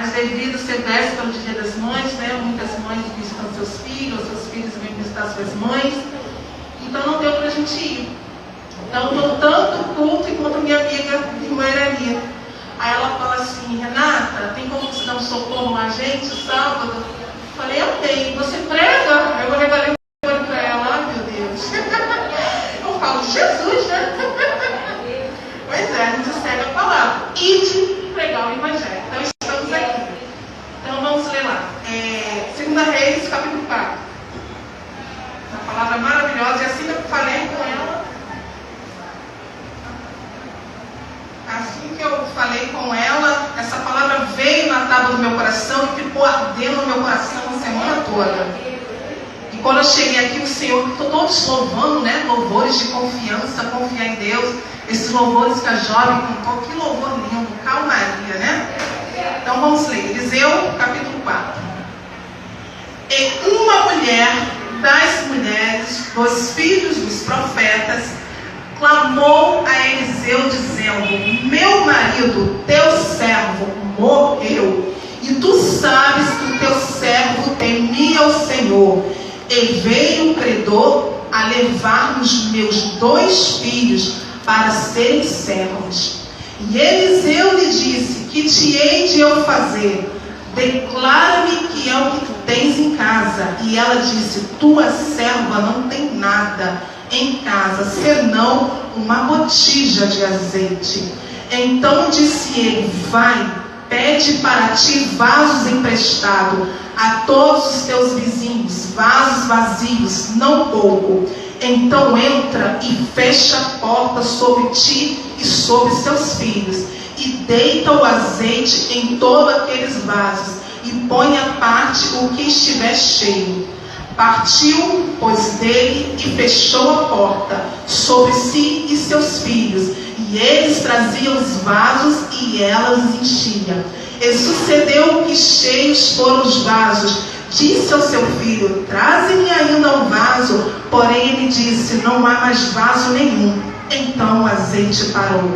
mas devido ser véspera do Dia das Mães, né, muitas mães visitam seus filhos vêm visitar suas mães, então não deu para a gente ir. Então, estou tanto o culto enquanto minha amiga, irmã Irania. Aí ela fala assim: Renata, tem como você dar um socorro a gente sábado? Eu falei: eu tenho. Você prega? Eu vou levar para ela. Ai, meu Deus. Eu falo: Jesus, né? Pois é, a gente segue a palavra. Ide pregar o Evangelho. Então, estamos aqui. Então, vamos ler lá. 2 Reis, capítulo 4. Uma palavra maravilhosa. E assim que eu falei com ela, essa palavra veio na tábua do meu coração e ficou ardendo no meu coração a semana toda. E quando eu cheguei aqui, o Senhor, todos louvando, né? Louvores de confiança, confiar em Deus. Esses louvores que a jovem cantou, que louvor lindo, calmaria, né? Então vamos ler, Eliseu, capítulo 4. E uma mulher das mulheres, dos filhos dos profetas, clamou a Eliseu, dizendo: meu marido, teu servo, morreu, e tu sabes que o teu servo temia o Senhor. E veio o credor a levar os meus 2 filhos para serem servos. E Eliseu lhe disse: que te hei de eu fazer? Declara-me que é o que tu tens em casa. E ela disse: tua serva não tem nada em casa, senão uma botija de azeite. Então disse ele: vai, pede para ti vasos emprestados a todos os teus vizinhos, vasos vazios, não pouco. Então entra e fecha a porta sobre ti e sobre seus filhos, e deita o azeite em todos aqueles vasos, e põe à parte o que estiver cheio. Partiu, pois, dele e fechou a porta sobre si e seus filhos, e eles traziam os vasos e ela os enchia. E sucedeu que cheios foram os vasos. Disse ao seu filho: traze-me ainda um vaso. Porém ele disse: não há mais vaso nenhum. Então o azeite parou.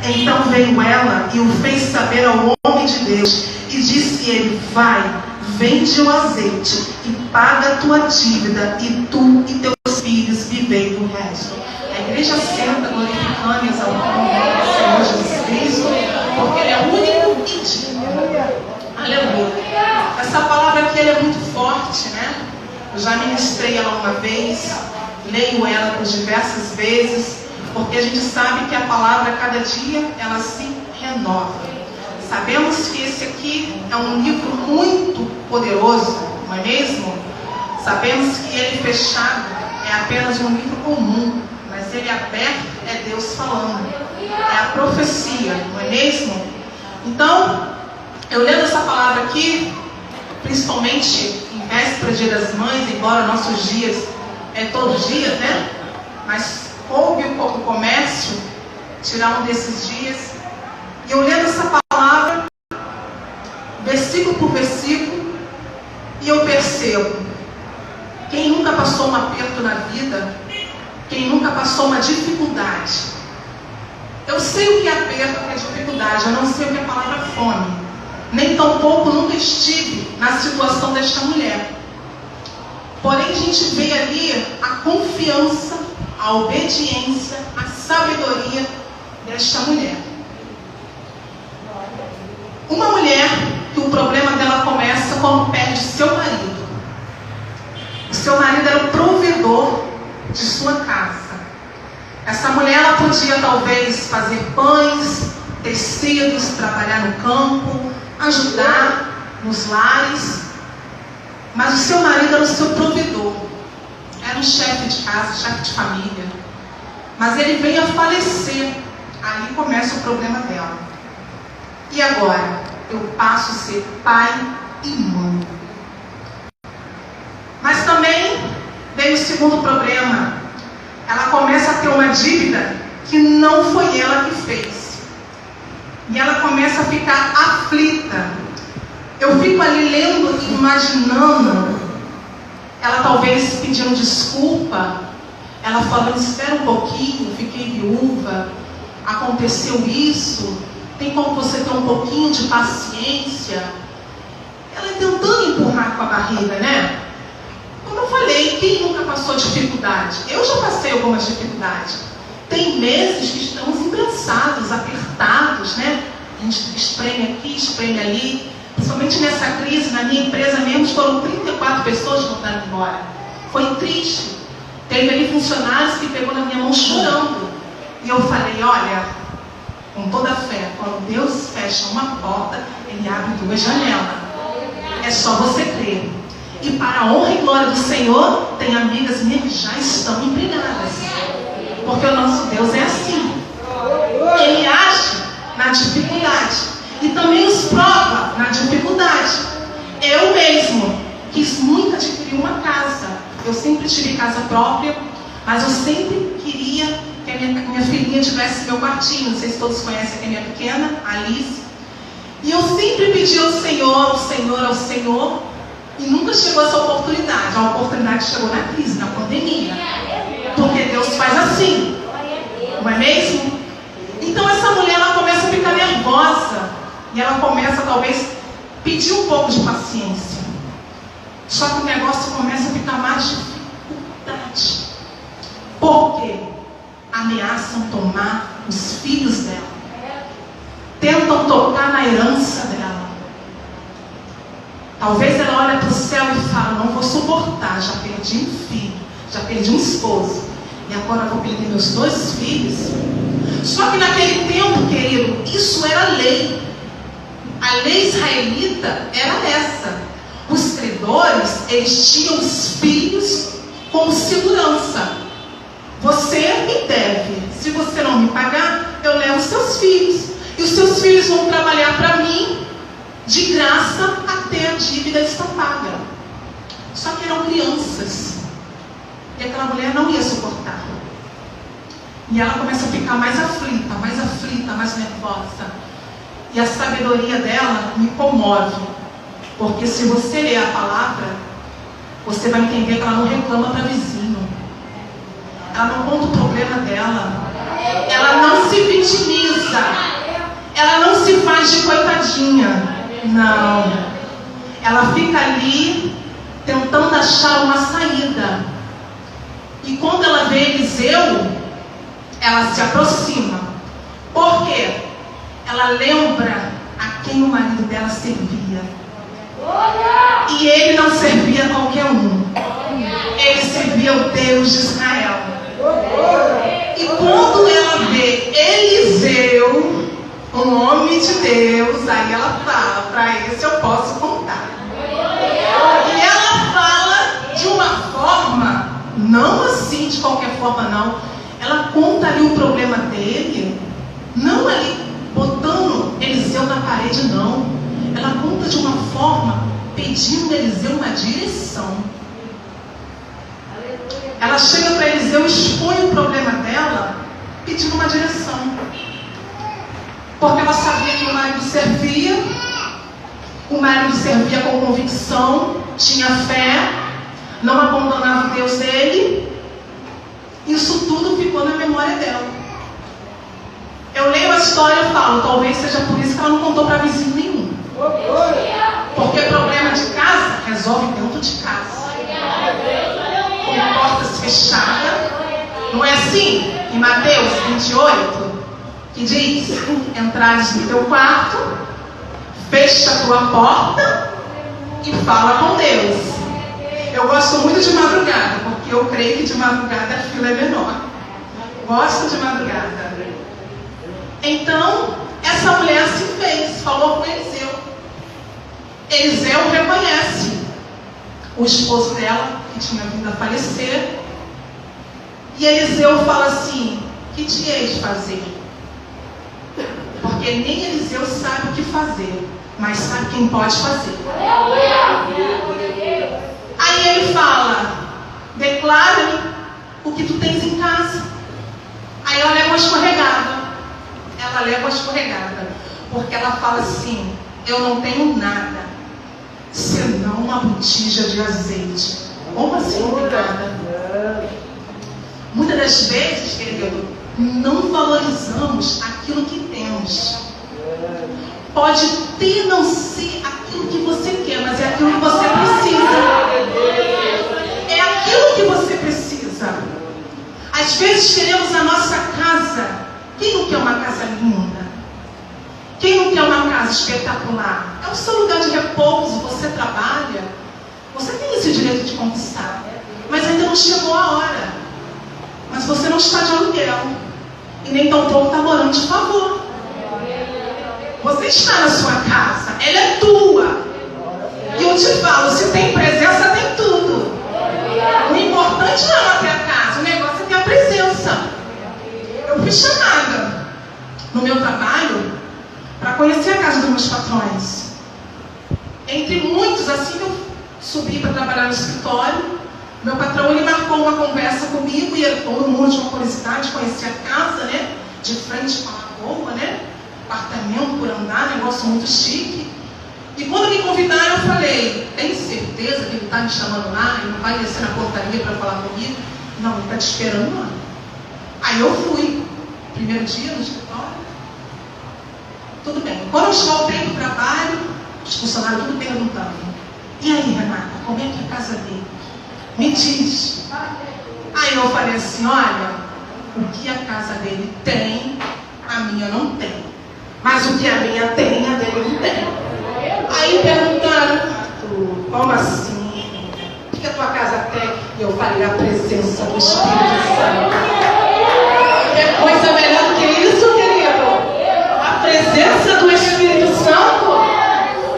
Então veio ela e o fez saber ao homem de Deus, e disse ele: vai, vende o azeite e paga a tua dívida, e tu e teus filhos vivei do resto. A igreja senta glorificando e exaltando o nome do Senhor Jesus Cristo, porque Ele é único e digno. Aleluia. Essa palavra aqui ela é muito forte, né? Eu já ministrei ela uma vez, leio ela por diversas vezes, porque a gente sabe que a palavra, cada dia, ela se renova. Sabemos que esse aqui é um livro muito poderoso, não é mesmo? Sabemos que ele fechado é apenas um livro comum, mas ele aberto é Deus falando. É a profecia, não é mesmo? Então, eu lendo essa palavra aqui, principalmente em véspera do Dia das Mães, embora nossos dias é todo dia, né? Mas coube o comércio tirar um desses dias. E eu lendo essa palavra, versículo por versículo, e eu percebo: quem nunca passou um aperto na vida, quem nunca passou uma dificuldade, eu sei o que é aperto, o que é dificuldade, eu não sei o que é a palavra fome, nem tampouco nunca estive na situação desta mulher. Porém a gente vê ali a confiança, a obediência, a sabedoria desta mulher. Uma mulher que o problema dela começa quando perde seu marido. O seu marido era o provedor de sua casa. Essa mulher ela podia talvez fazer pães, tecidos, trabalhar no campo, ajudar nos lares, mas o seu marido era o seu provedor. Era um chefe de casa, chefe de família. Mas ele veio a falecer. Aí começa o problema dela. E agora? Eu passo a ser pai e mãe. Mas também veio o segundo problema. Ela começa a ter uma dívida que não foi ela que fez. E ela começa a ficar aflita. Eu fico ali lendo e imaginando ela talvez pedindo desculpa, ela falando: espera um pouquinho, fiquei viúva, aconteceu isso, tem como você ter um pouquinho de paciência? com a barriga, né? Como eu falei, quem nunca passou dificuldade? Eu já passei algumas dificuldades. Tem meses que estamos embrançados, apertados, né? A gente espreme aqui, espreme ali. Principalmente nessa crise, na minha empresa mesmo, foram 34 pessoas que voltaram embora. Foi triste. Teve ali funcionários que pegou na minha mão chorando. E eu falei, olha, com toda a fé, quando Deus fecha uma porta, Ele abre 2 janelas. É só você crer. E para a honra e glória do Senhor, tem amigas minhas que já estão empregadas. Porque o nosso Deus é assim. Ele age na dificuldade. E também nos prova na dificuldade. Eu mesmo quis muito adquirir uma casa. Eu sempre tive casa própria, mas eu sempre queria que a minha filhinha tivesse meu quartinho. Não sei se todos conhecem a minha pequena, a Alice. E eu sempre pedi ao Senhor, ao Senhor, ao Senhor. E nunca chegou essa oportunidade. A oportunidade chegou na crise, na pandemia. Porque Deus faz assim. Não é mesmo? Então essa mulher, ela começa a ficar nervosa. E ela começa, talvez, pedir um pouco de paciência. Só que o negócio começa a ficar mais dificuldade. Por quê? Ameaçam tomar os filhos dela. Tentam tocar na herança dela. Talvez ela olhe para o céu e fala, não vou suportar, já perdi um filho, já perdi um esposo. E agora vou perder meus 2 filhos. Só que naquele tempo, querido, isso era lei. A lei israelita era essa. Os credores, eles tinham os filhos como segurança. Você me deve. Se você não me pagar, eu levo os seus filhos. E os seus filhos vão trabalhar para mim de graça até a dívida estar paga. Só que eram crianças. E aquela mulher não ia suportar. E ela começa a ficar mais aflita, mais nervosa. E a sabedoria dela me comove. Porque se você ler a palavra, você vai entender que ela não reclama para vizinho. Ela não conta o problema dela. Ela não se vitimiza. Ela não se faz de coitadinha. Não. Ela fica ali tentando achar uma saída. E quando ela vê Eliseu, ela se aproxima. Por quê? Ela lembra a quem o marido dela servia. E ele não servia qualquer um. Ele servia o Deus de Israel. E quando ela vê Eliseu, um homem de Deus, aí ela fala, para esse eu posso contar. E ela fala de uma forma, não assim de qualquer forma não. Ela conta ali o problema dele, não ali botando Eliseu na parede, não. Ela conta de uma forma pedindo a Eliseu uma direção. Ela chega para Eliseu, expõe o problema dela, pedindo uma direção. Porque ela sabia que o marido servia com convicção, tinha fé, não abandonava o Deus dele. Isso tudo ficou na memória dela. Eu leio a história e falo, talvez seja por isso que ela não contou para vizinho nenhum. Porque problema de casa resolve dentro de casa. Com portas fechadas. Não é assim? Em Mateus 28, que diz, entrares no teu quarto, fecha a tua porta e fala com Deus. Eu gosto muito de madrugada, porque eu creio que de madrugada a fila é menor. Gosto de madrugada. Então, essa mulher se fez, falou com Eliseu. Eliseu reconhece o esposo dela, que tinha vindo a falecer. E Eliseu fala assim, que te hei de fazer? Porque nem Eliseu sabe o que fazer, mas sabe quem pode fazer. Aí ele fala, declara-me o que tu tens em casa. Aí ela leva uma escorregada. Porque ela fala assim, eu não tenho nada, senão uma botija de azeite. Como assim, obrigada? Muitas das vezes, querido, não valorizamos aquilo que temos. Pode ter não ser aquilo que você quer, mas é aquilo que você precisa. vezes queremos a nossa casa. Quem não quer uma casa linda? Quem não quer uma casa espetacular? É o seu lugar de repouso, você trabalha. Você tem esse direito de conquistar. Mas ainda não chegou a hora. Mas você não está de aluguel. E nem tampouco está morando de favor. Você está na sua casa. Ela é tua. E eu te falo, se tem presença, tem tudo. O importante não é ter a casa. O negócio é ter a presença. Eu fui chamada no meu trabalho para conhecer a casa dos meus patrões. Entre muitos, assim que eu subi para trabalhar no escritório, meu patrão, ele marcou uma conversa comigo e todo mundo tinha uma curiosidade de conhecer a casa, né? De frente com a lagoa, né? Apartamento por andar, negócio muito chique. E quando me convidaram, eu falei, tem certeza que ele está me chamando lá? Ele não vai descer na portaria para falar comigo? Não, ele está te esperando lá. Aí eu fui. Primeiro dia no escritório. Tudo bem. Quando eu voltei do trabalho, os funcionários tudo perguntando. E aí, Renata, como é que é a casa dele? Me diz. Aí eu falei assim, olha, o que a casa dele tem, a minha não tem. Mas o que a minha tem, a dele não tem. Aí perguntaram, como assim? O que a tua casa tem? E eu falei, a presença do Espírito Santo. É coisa melhor do que isso, querido? A presença do Espírito Santo.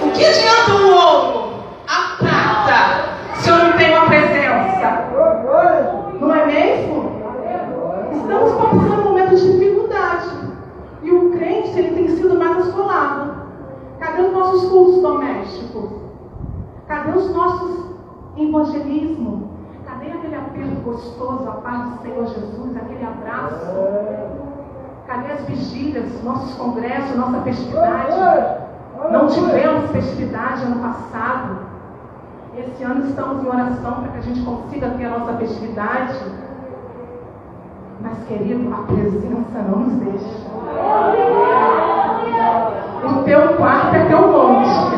O que adianta o ouro, a prata, se eu não tenho a presença? Não é mesmo? Estamos passando momentos de dificuldade. E o crente, ele tem sido mais assolado. Cadê os nossos cultos domésticos? Cadê os nossos evangelismos? Cadê aquele apelo gostoso, a paz do Senhor Jesus, aquele abraço? Cadê as vigílias, nossos congressos, nossa festividade? Não tivemos festividade ano passado. Esse ano estamos em oração para que a gente consiga ter a nossa festividade. Mas, querido, a presença não nos deixa. O teu quarto é teu monte.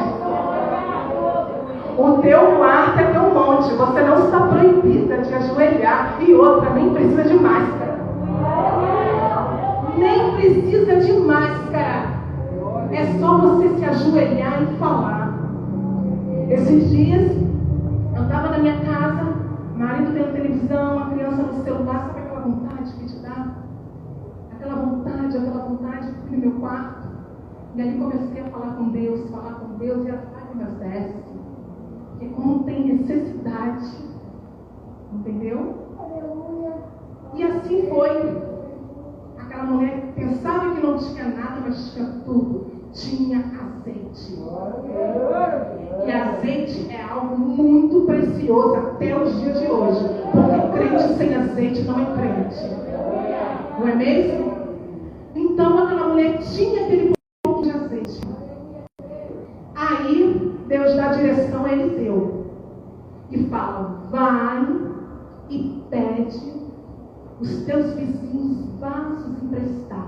O teu quarto é teu monte. Você não está proibida de ajoelhar. E outra, nem precisa de máscara. Nem precisa de máscara. É só você se ajoelhar e falar. Esses dias, eu estava na minha casa, marido vendo televisão, a criança no celular, sabe aquela vontade que te dá? Aquela vontade, fui no meu quarto. E ali comecei a falar com Deus, e ela vai me desce. Porque como tem necessidade, entendeu? E assim foi. Aquela mulher pensava que não tinha nada, mas tinha tudo. Tinha azeite. E azeite é algo muito precioso até os dias de hoje. Porque crente sem azeite não é crente. Não é mesmo? Então aquela mulher tinha aquele pouco de azeite. Aí Deus dá direção a Eliseu. E fala, vai e pede os teus vizinhos vasos emprestados.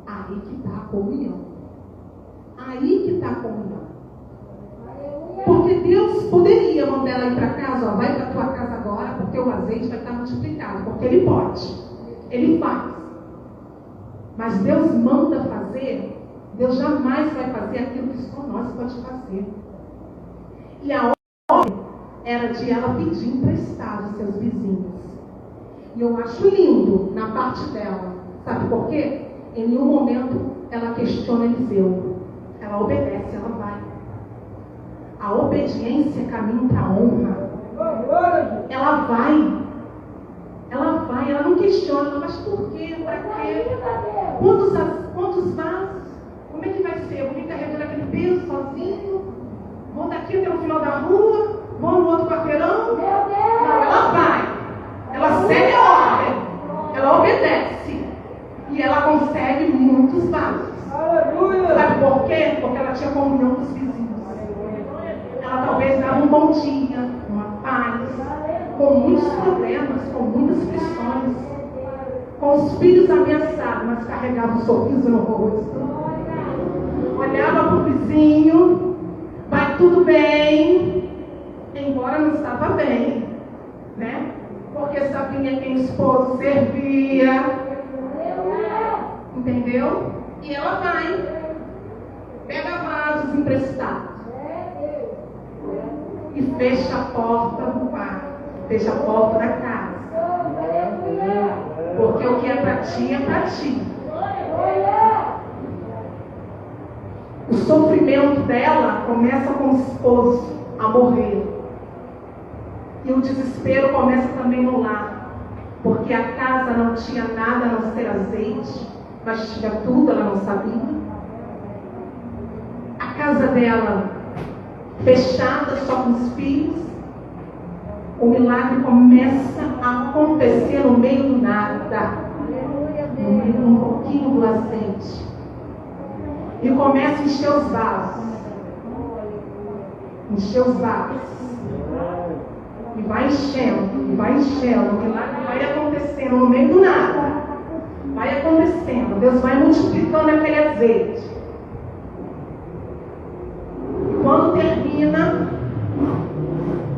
Aí que está a comunhão. Aí que está a comunhão. Porque Deus poderia mandar ela ir para casa, ó, vai para a tua casa agora, porque o azeite vai estar multiplicado. Porque Ele pode. Ele faz. Mas Deus manda fazer. Deus jamais vai fazer aquilo que só nós pode fazer. E a ordem era de ela pedir emprestado aos seus vizinhos. E eu acho lindo na parte dela. Sabe por quê? Em nenhum momento ela questiona Eliseu. Ela obedece, ela vai. A obediência é caminho para a honra. Ela vai. Ela não questiona, mas por quê? Para quê? Quantos vasos? Como é que vai ser? Eu vou me carregando aquele peso sozinho? Vou daqui até o final da rua? Vou no outro quarteirão? Não, ela vai. Ela segue a ordem. Ela obedece. E ela consegue muitos vasos. Sabe por quê? Porque ela tinha comunhão com os vizinhos. Ela talvez dava um bom dia, uma paz, com muitos problemas, com muitas pressões, com os filhos ameaçados, mas carregava um sorriso no rosto. Olhava para o vizinho, vai tudo bem, embora não estava bem, né? Porque sabia quem esposo servia. Entendeu? E ela vai, pega vasos emprestados e fecha a porta do quarto, fecha a porta da casa. Porque o que é para ti é para ti. O sofrimento dela começa com o esposo a morrer. E o desespero começa também no lar. Porque a casa não tinha nada a não ser azeite, mas tinha tudo, ela não sabia. A casa dela fechada só com os filhos. O milagre começa a acontecer no meio do nada, no meio de um pouquinho do azeite. E começa a encher os vasos. Encher os vasos. E vai enchendo, e vai enchendo. O milagre vai acontecendo no meio do nada. Vai acontecendo. Deus vai multiplicando aquele azeite. E quando termina,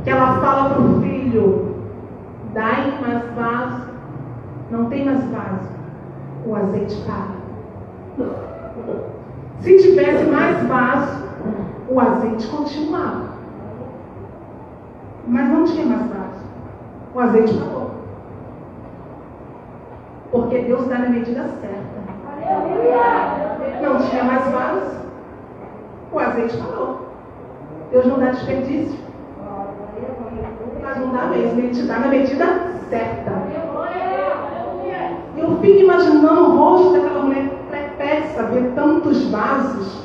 que ela fala para o filho: dai mais vaso. Não tem mais vaso. O azeite para. Se tivesse mais vaso, o azeite continuava. Mas não tinha mais vaso. O azeite parou. Porque Deus dá na medida certa. Não tinha mais vaso, o azeite parou. Deus não dá desperdício. Mas não dá mesmo, Ele te dá na medida certa. Eu fico imaginando o rosto daquela mulher perplexa, ver tantos vasos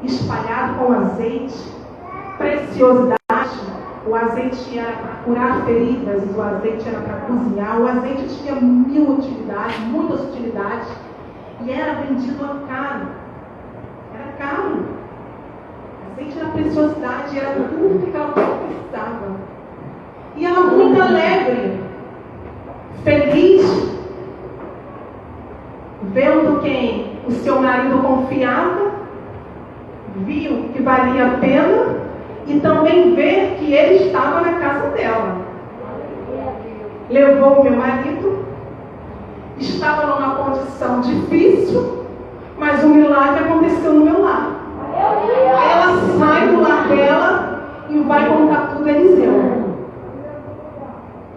espalhados com azeite, preciosidade. O azeite era para curar feridas, o azeite era para cozinhar, o azeite tinha mil utilidades, muitas utilidades, e era vendido a caro. Era caro. O azeite era preciosidade, era tudo que ela precisava. E ela muito alegre, feliz, vendo quem o seu marido confiava, viu que valia a pena, e também ver que ele estava na casa dela. Levou o meu marido, estava numa condição difícil, mas um milagre aconteceu no meu lar. Aí ela sai do lar dela e vai contar tudo a Eliseu.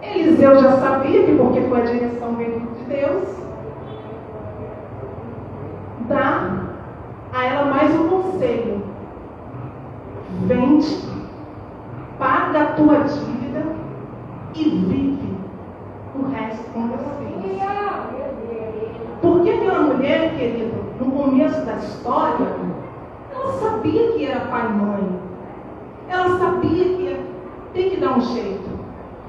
Eliseu já sabia que, porque foi a direção vindo de Deus, dá a ela mais um conselho: vende, paga a tua dívida e vive o resto com você. Porque aquela mulher, querido, no começo da história, ela sabia que era pai e mãe. Ela sabia que ia ter que dar um jeito.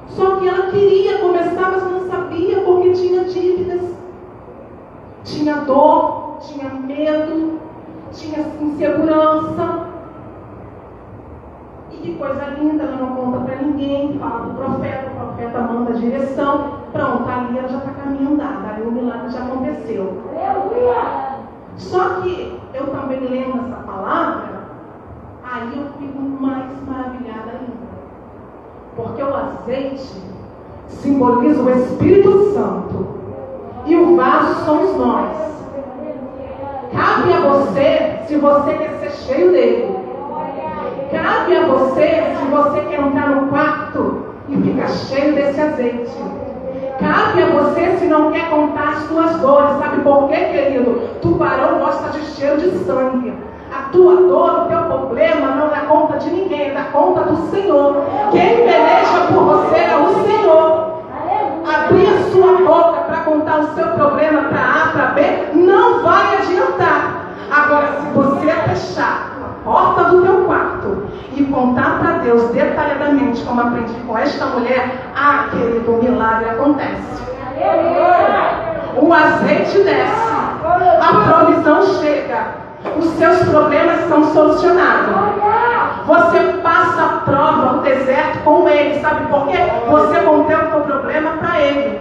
Só que ela queria começar, mas não sabia, porque tinha dívidas. Tinha dor, tinha medo, tinha insegurança. E que coisa linda, ela não conta para ninguém, fala do profeta, o profeta manda a direção. Pronto, ali ela já está caminho andado, ali o milagre já aconteceu. Só que eu também lendo essa palavra, aí eu fico mais maravilhada ainda. Porque o azeite simboliza o Espírito Santo e o vaso somos nós. Cabe a você, se você quer ser cheio dele. Cabe a você, se você quer entrar no quarto e ficar cheio desse azeite. Cabe a você, se não quer contar as tuas dores. Sabe por quê, querido? Tubarão gosta de cheiro de sangue. A tua dor, o teu problema não dá conta de ninguém, dá conta do Senhor. Quem peleja por você é o Senhor. Abrir a sua boca para contar o seu problema para A, para B, não vai adiantar. Agora, se você fechar a porta do teu quarto e contar para Deus detalhadamente, como aprendi com esta mulher, querido, o milagre acontece. O azeite desce, a provisão chega, os seus problemas são solucionados. Você passa a prova, o deserto com ele. Sabe por quê? Você conteu o teu problema para ele,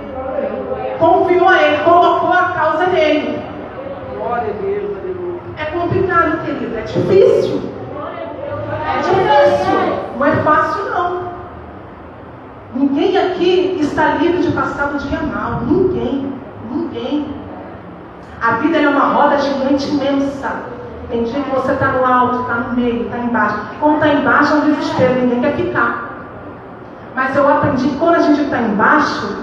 confiou a ele, colocou a causa nele. Glória a Deus, aleluia. É complicado, querido, é difícil. É difícil, não é fácil não. Ninguém aqui aqui está livre de passar o dia mal. Ninguém. A vida é uma roda gigante imensa. Tem dia que você está no alto, está no meio, está embaixo. Quando está embaixo é um desespero, ninguém quer ficar. Mas eu aprendi que quando a gente está embaixo,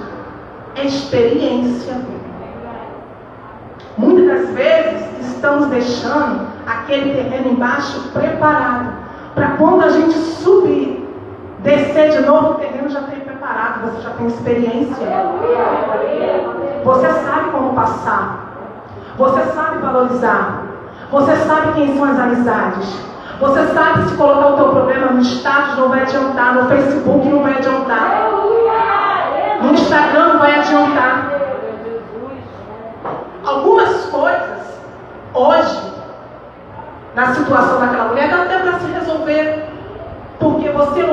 é experiência. Muitas das vezes estamos deixando aquele terreno embaixo preparado para quando a gente subir, descer de novo, o terreno já tem preparado, você já tem experiência. Você sabe como passar. Você sabe valorizar. Você sabe quem são as amizades. Você sabe que se colocar o teu problema no status não vai adiantar, no Facebook não vai adiantar, no Instagram não vai adiantar. Algumas coisas, hoje, na situação daquela mulher, dá até para se resolver. Porque você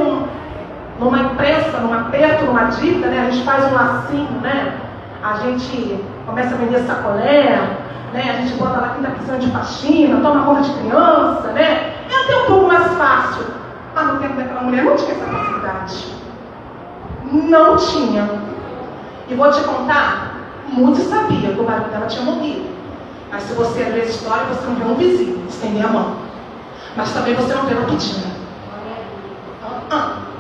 numa empresa, num aperto, numa dívida, né? A gente faz um lacinho, né? A gente começa a vender sacolé, né? A gente bota lá quem está precisando de faxina, toma conta de criança, né? É até um pouco mais fácil. Mas no tempo daquela mulher não tinha essa facilidade. Não tinha. E vou te contar, muitos sabiam que o marido dela tinha morrido. Mas se você ler a história, você não vê um vizinho estender a mão. Mas também você não vê ela pedindo.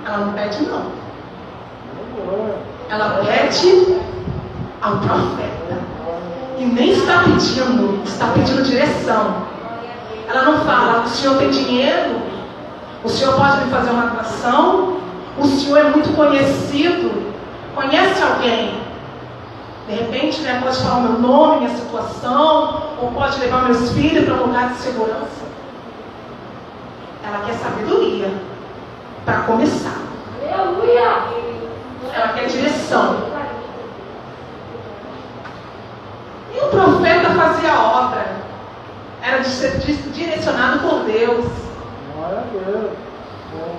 Ela não pede, não. Ela pede ao profeta. E nem está pedindo direção. Ela não fala, o senhor tem dinheiro? O senhor pode me fazer uma doação? O senhor é muito conhecido? Conhece alguém? De repente, né, pode falar o meu nome, minha situação, ou pode levar meus filhos para um lugar de segurança. Ela quer sabedoria para começar. Ela quer direção. E o profeta fazia a obra. Era de ser direcionado por Deus.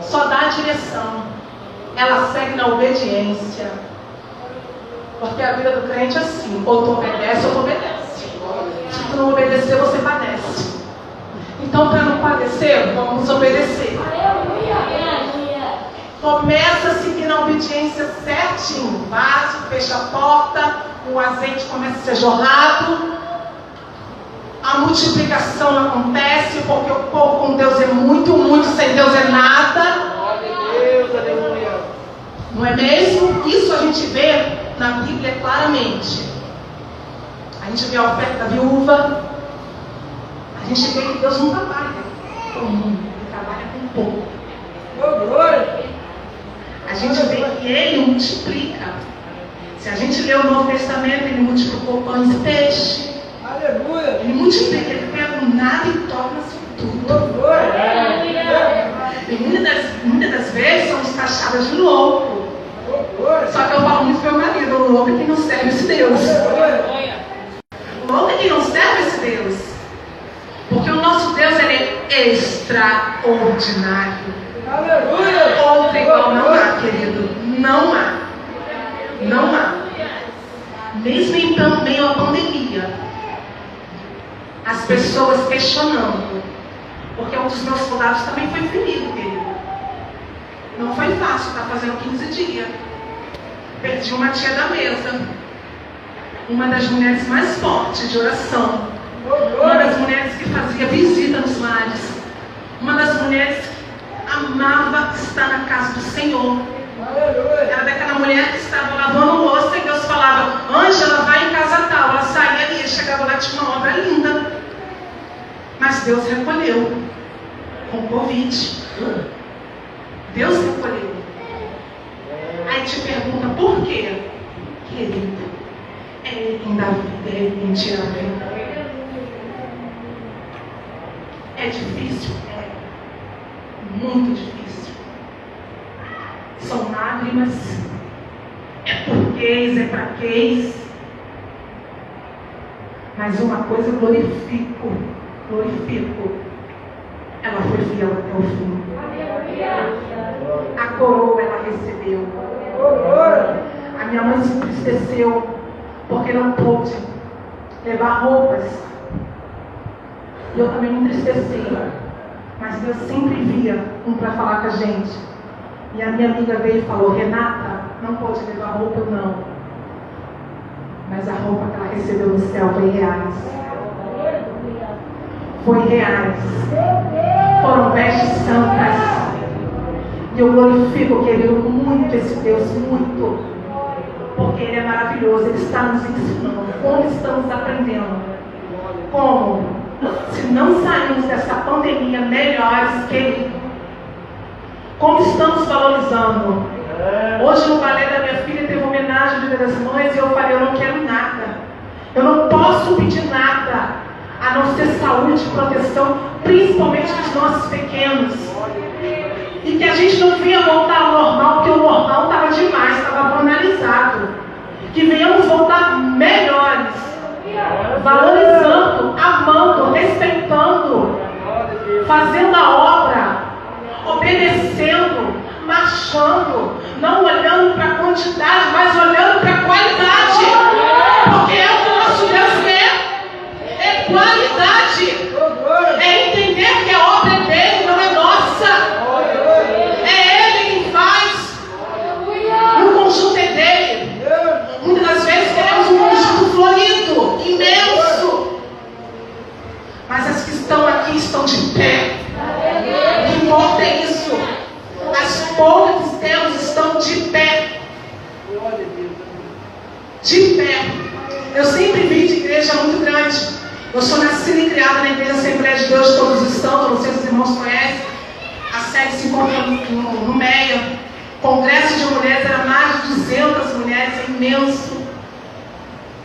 Só dá a direção. Ela segue na obediência. Porque a vida do crente é assim: ou tu obedece ou tu obedece. Se tu não obedecer, você padece. Então, para não padecer, vamos obedecer. Começa a seguir na obediência certinho. Vaso, fecha a porta, o azeite começa a ser jorrado. A multiplicação acontece, porque o povo com Deus é muito, muito, sem Deus é nada. Não é mesmo? Isso a gente vê na Bíblia claramente. A gente vê a oferta da viúva. A gente vê que Deus não trabalha com o mundo, Ele trabalha com o povo. A gente vê que Ele multiplica. Se a gente lê o Novo Testamento, Ele multiplicou pães e peixe. Aleluia! Ele multiplica, Ele pega o nada e torna-se tudo. E muitas das vezes somos taxadas de louco. Só que eu falo muito pro meu marido: o louco é quem não serve esse Deus. O louco é quem não serve esse Deus. Porque o nosso Deus, ele é extraordinário. Outro igual não há, querido. Não há. Não há. Mesmo em meio à pandemia, as pessoas questionando. Porque um dos meus soldados também foi ferido, querido. Não foi fácil, está fazendo 15 dias. Perdi uma tia da mesa. Uma das mulheres mais fortes de oração. Uma das mulheres que fazia visita nos lares. Uma das mulheres que amava estar na casa do Senhor. Era daquela mulher que estava lavando louça e Deus falava: Ângela, vai em casa tal. Ela saía e chegava lá, tinha uma obra linda. Mas Deus recolheu com Covid. Deus recolheu. Aí te pergunta por quê? Querido, é Ele quem dá vida, é Ele quem tira a vida. É difícil? É. Muito difícil. São lágrimas. É porquês, é fraquês. Mas uma coisa eu glorifico. Ela foi fiel até o fim. A coroa ela recebeu. A minha mãe se entristeceu porque não pôde levar roupas. E eu também me entristeci. Mas Deus sempre via um para falar com a gente. E a minha amiga veio e falou: Renata, não pôde levar roupa, não. Mas a roupa que ela recebeu no céu foi reais. Foi reais. Foram vestes santas. E eu glorifico, querido, muito esse Deus, muito. Porque Ele é maravilhoso. Ele está nos ensinando. Como estamos aprendendo? Como? Se não saímos dessa pandemia melhores que Ele. Como estamos valorizando? Hoje no balé da minha filha teve homenagem de Dia das Mães e eu falei, eu não quero nada. Eu não posso pedir nada, a não ser saúde e proteção, principalmente dos nossos pequenos. E que a gente não venha voltar ao normal, porque o normal estava demais, estava banalizado. Que venhamos voltar melhores, valorizando, amando, respeitando, fazendo a obra, obedecendo, marchando, não olhando para a quantidade, mas olhando para a qualidade. Porque é o que o nosso Deus quer. É qualidade. É entender que a obra é dele, não é nossa. É ele quem faz. O conjunto é dele. Muitas das vezes queremos um conjunto florido, imenso. Mas as que estão aqui estão de pé. O que importa é isso. As poucas que temos estão de pé. De pé. Eu sempre vim de igreja muito grande. Eu sou nascida e criada na Igreja Assembleia de Deus de Todos os Santos. Não sei se os irmãos conhecem. A sede se encontra no Meia. Congresso de mulheres, era mais de 200 mulheres, é imenso.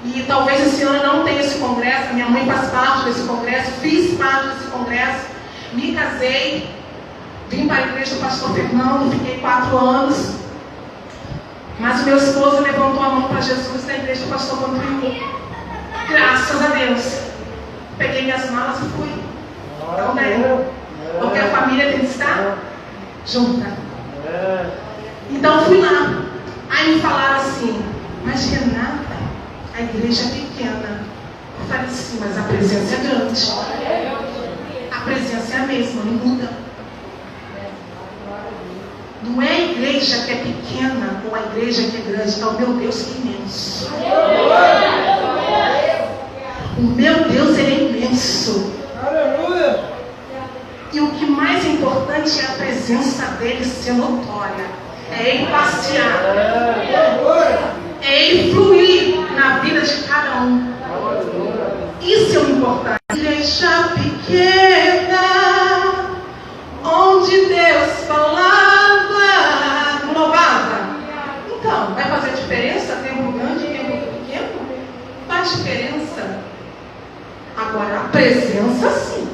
E talvez esse ano não tenha esse congresso. Minha mãe faz parte desse congresso, fiz parte desse congresso. Me casei, vim para a igreja do pastor Fernando, fiquei 4 anos. Mas o meu esposo levantou a mão para Jesus na igreja do pastor Vantuil. Graças a Deus. Peguei minhas malas e fui. Também. Porque a família tem que estar junta. Então fui lá. Aí me falaram assim, mas Renata, a igreja é pequena. Eu falei sim, mas a presença é grande. A presença é a mesma, não muda. Não é a igreja que é pequena ou a igreja que é grande, é o meu Deus que é imenso. O meu Deus, ele é imenso. E o que mais importante é a presença dele ser notória. É ele passear. É ele fluir na vida de cada um. Isso é o importante. Igreja pequena, onde Deus falava, louvava. Então, vai fazer diferença tempo grande e tempo pequeno? Faz diferença. Agora, a presença sim.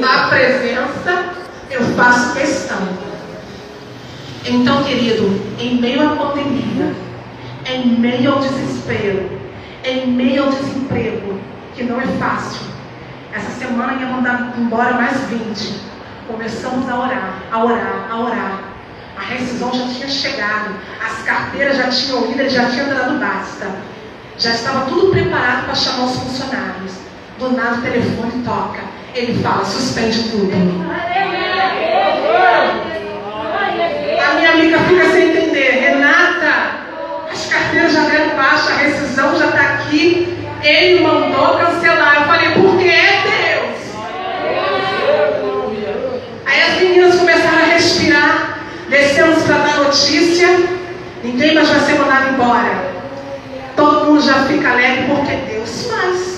A presença eu faço questão. Então, querido, em meio à pandemia, em meio ao desespero, em meio ao desemprego, que não é fácil. Essa semana ia mandar embora mais 20. Começamos a orar. A rescisão já tinha chegado, as carteiras já tinham ido, ele já tinha dado basta. Já estava tudo preparado para chamar os funcionários. Do nada o telefone toca. Ele fala, suspende tudo. A minha amiga fica sem entender. Renata, as carteiras já deram baixa, a rescisão já está aqui. Ele mandou cancelar. Eu falei, por que Deus? Aí as meninas começaram a respirar. Descemos para dar notícia. Ninguém mais vai ser mandado embora. Todo mundo já fica alegre porque Deus faz.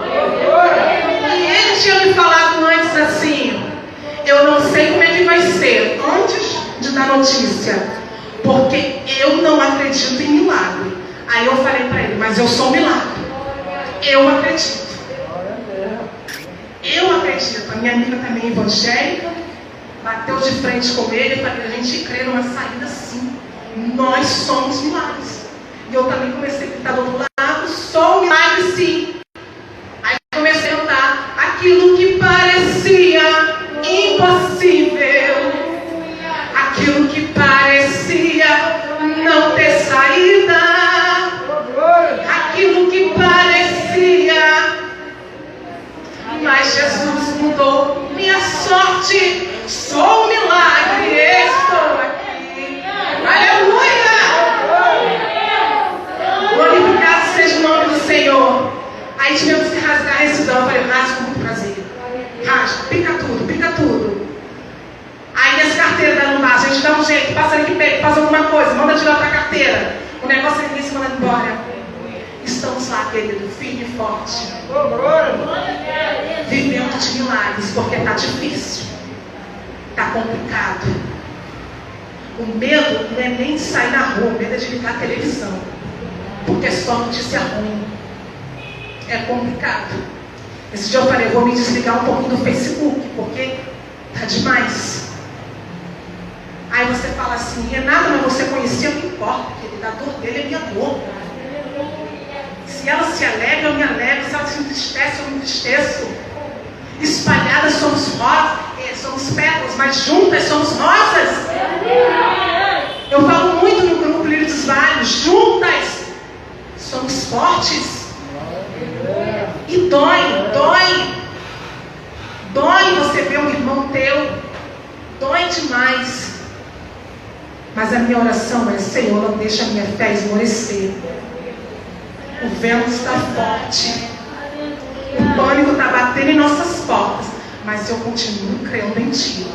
E ele tinha me falado antes assim, eu não sei como é que vai ser, antes de dar notícia, porque eu não acredito em milagre. Aí eu falei para ele, mas eu sou milagre. Eu acredito. Eu acredito. A minha amiga também é evangélica, bateu de frente com ele e falei, a gente crê numa saída sim. Nós somos milagres. E eu também comecei a gritar do outro lado, sou um milagre sim. Aí comecei a cantar aquilo que parecia impossível, aquilo que parecia não ter saída, aquilo que parecia, mas Jesus mudou minha sorte, sou um milagre, estou aqui, aleluia! Aí tivemos que rasgar a rescisão. Eu falei, rasga com muito prazer. Rasga, pica tudo, pica tudo. Aí as carteiras da Lumar, a gente dá um jeito, passa ali que pega, faz alguma coisa, manda tirar outra carteira. O negócio é ninguém se manda embora. Estamos lá, querido, firme e forte. Vivendo de milagres, porque está difícil. Está complicado. O medo não é nem de sair na rua, o medo é de ligar a televisão. Porque é só notícia ruim. É complicado. Esse dia eu falei, eu vou me desligar um pouquinho do Facebook, porque está demais. Aí você fala assim, Renata, mas você conhecia, não importa, querida, a dor dele é minha dor. Se ela se alegra, eu me alegro. Se ela se entristece, eu me entristeço. Espalhadas somos rosas, somos pétalas, mas juntas somos rosas. Eu falo muito no grupo Lírio dos Vales, juntas somos fortes. E dói você ver um irmão teu, dói demais. Mas a minha oração é, Senhor, não deixa a minha fé esmorecer. O vento está forte, o pânico está batendo em nossas portas, mas eu continuo crendo em Ti,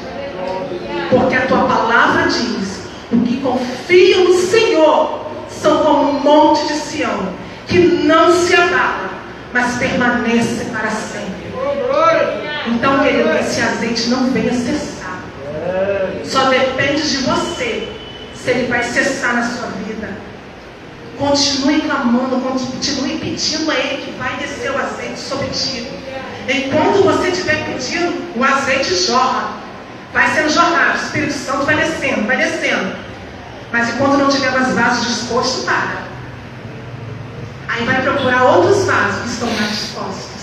porque a Tua palavra diz, o que confia no Senhor são como um monte de Sião, que não se abala, mas permanece para sempre. Então, querido, esse azeite não venha cessar. Só depende de você se ele vai cessar na sua vida. Continue clamando, continue pedindo a Ele que vai descer o azeite sobre ti. Enquanto você estiver pedindo, o azeite jorra. Vai sendo jorrado, o Espírito Santo vai descendo, vai descendo. Mas enquanto não tiver mais vasos dispostos, para. Aí vai procurar outros vasos que estão mais dispostos.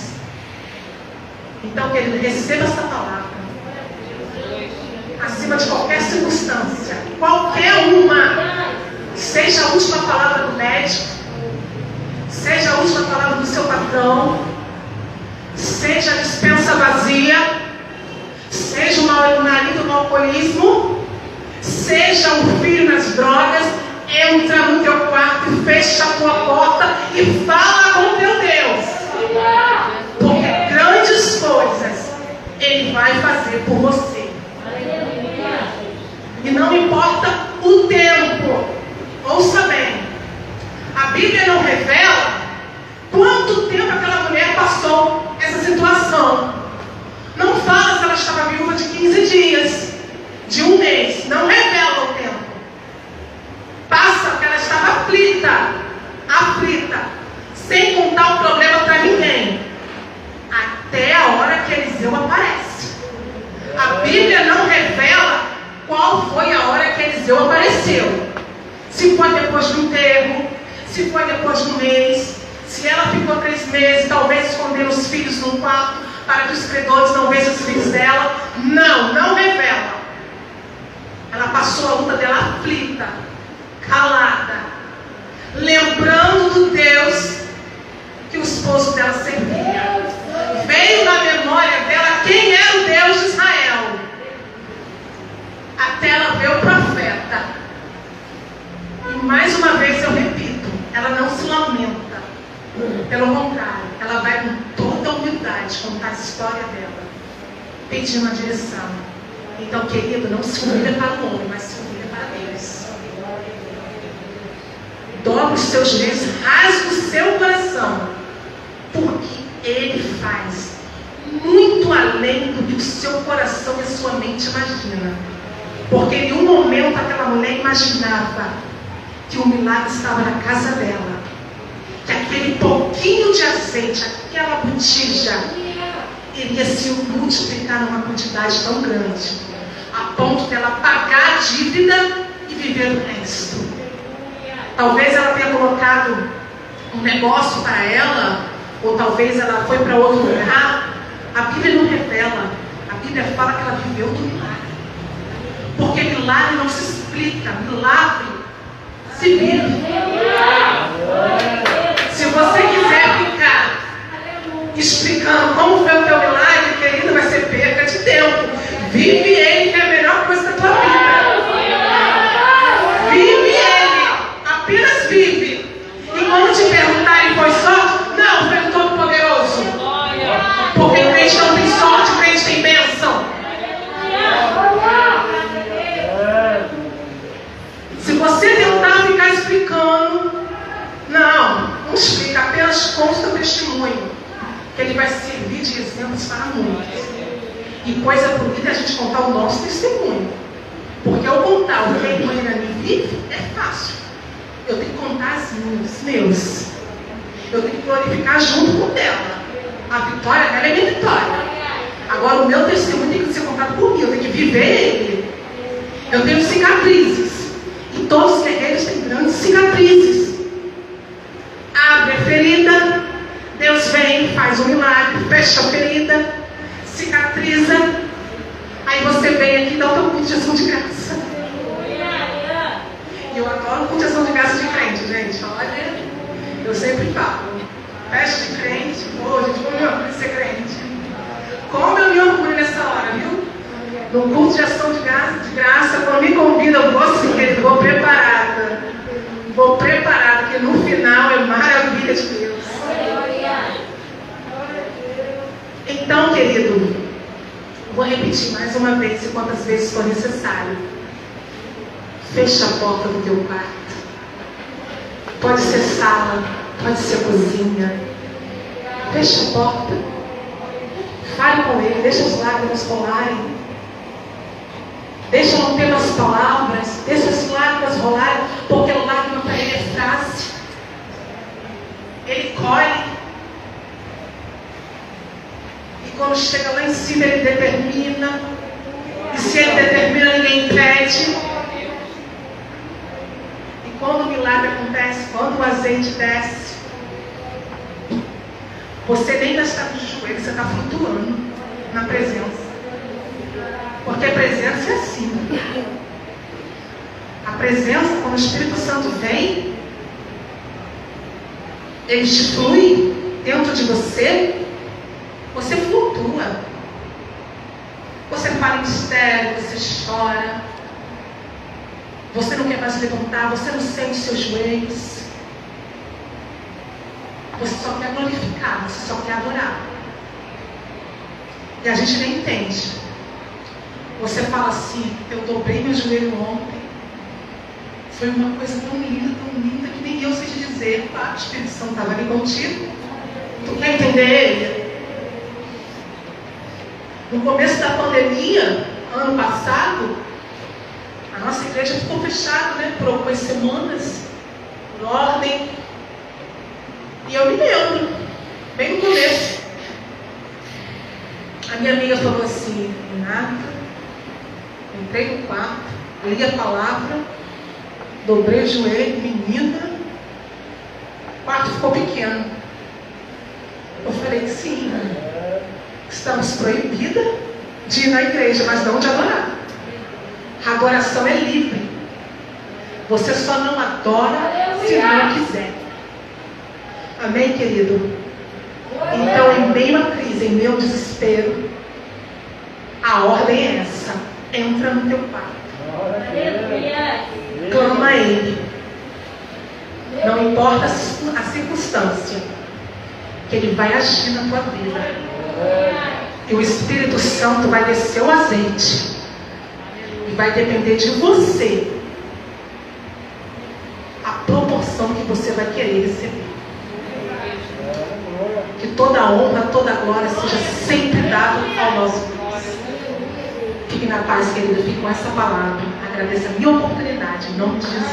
Então, querido, receba essa palavra. Acima de qualquer circunstância, qualquer uma, seja a última palavra do médico, seja a última palavra do seu patrão, seja a dispensa vazia, seja o marido no alcoolismo, seja um filho nas drogas, entra no teu quarto e fecha a tua porta e fala com teu Deus, porque grandes coisas Ele vai fazer por você. E não importa o tempo. Ouça bem. A Bíblia não revela quanto tempo aquela mulher passou essa situação. Não fala se ela estava viúva de 15 dias, de um mês. Não revela o tempo. Passa que ela estava aflita, sem contar o problema para ninguém, até a hora que Eliseu aparece. A Bíblia não revela qual foi a hora que Eliseu apareceu. Se foi depois do enterro, se foi depois do mês, se ela ficou 3 meses, talvez escondendo os filhos no quarto, para que os credores não vejam os filhos dela. Não revela. Ela passou a luta dela aflita, calada, lembrando do Deus que o esposo dela servia. Veio na memória dela quem era o Deus de Israel. Até ela ver o profeta. E mais uma vez eu repito, ela não se lamenta. Pelo contrário, ela vai com toda a humildade contar a história dela, pedindo a direção. Então, querido, não se humilha para o homem, mas se humilha para Deus. Dobra os seus joelhos, rasga o seu coração, porque Ele faz muito além do que o seu coração e a sua mente imagina. Porque em um momento aquela mulher imaginava que o milagre estava na casa dela, que aquele pouquinho de azeite, aquela botija, iria se multiplicar numa quantidade tão grande, a ponto dela pagar a dívida e viver o resto. Talvez ela tenha colocado um negócio para ela, ou talvez ela foi para outro lugar. A Bíblia não revela. A Bíblia fala que ela viveu do milagre. Porque milagre não se explica, milagre se vive. Se você quiser ficar explicando como foi o teu milagre, querido, vai ser perda de tempo. Vive ele, que é a melhor coisa da tua vida. Vive ele, apenas vive. E quando te perguntarem, foi sorte? Não, foi o Todo-Poderoso. E coisa bonita é a gente contar o nosso testemunho. Porque ao contar o que a irmã Irani vive, é fácil. Eu tenho que contar os meus. Eu tenho que glorificar junto com dela. A vitória dela é minha vitória. Agora o meu testemunho tem que ser contado por mim. Eu tenho que viver ele. Eu tenho cicatrizes. E todos os guerreiros têm grandes cicatrizes. Abre a ferida. Deus vem, faz um milagre, fecha a ferida, cicatriza. Aí você vem aqui e dá o teu culto de ação de graça. E eu adoro culto de ação de graça de crente, gente. Olha, eu sempre falo. Festa de crente, pô, gente, como eu me orgulho de ser crente. Como eu me orgulho nessa hora, viu? No culto de ação de graça, quando me convida, eu vou assim, querido, vou preparada. Vou preparada, porque no final é maravilha de Deus. Então, querido, vou repetir mais uma vez e quantas vezes for necessário. Fecha a porta do teu quarto. Pode ser sala, pode ser cozinha. Fecha a porta. Fale com ele, deixa as lágrimas rolarem. Deixa não ter umas palavras, deixa as lágrimas rolarem, porque a lágrima para ele é fácil. Ele colhe. E quando chega lá em cima, ele determina. E se ele determina, ninguém impede. E quando o milagre acontece, quando o azeite desce, você nem está no joelho, você está flutuando na presença. Porque a presença é assim. A presença, quando o Espírito Santo vem, ele te flui dentro de você, você flutua. Você fala em mistério, você chora. Você não quer mais levantar, você não sente seus joelhos. Você só quer glorificar, você só quer adorar. E a gente nem entende. Você fala assim, eu dobrei meu joelho ontem. Foi uma coisa tão linda, que nem eu sei te dizer. Ah, o Espírito Santo estava ali contigo. Tu quer entender ele? No começo da pandemia, ano passado, a nossa igreja ficou fechada, né? Por algumas semanas, por ordem. E eu me lembro, bem no começo. A minha amiga falou assim, Renata, entrei no quarto, li a palavra, dobrei o joelho, menina, o quarto ficou pequeno. Eu falei, sim, estamos proibidas de ir na igreja, mas não de adorar. A adoração é livre. Você só não adora se não quiser. Amém, querido? Então, em meio à crise, em meio ao desespero, a ordem é essa. Entra no teu quarto. Clama a Ele. Não importa a circunstância, que Ele vai agir na tua vida. E o Espírito Santo vai descer o azeite. E vai depender de você a proporção que você vai querer receber. Que toda a honra, toda a glória seja sempre dada ao nosso Deus. Fique na paz, querida. Fique com essa palavra. Agradeço a minha oportunidade. Em nome de Jesus.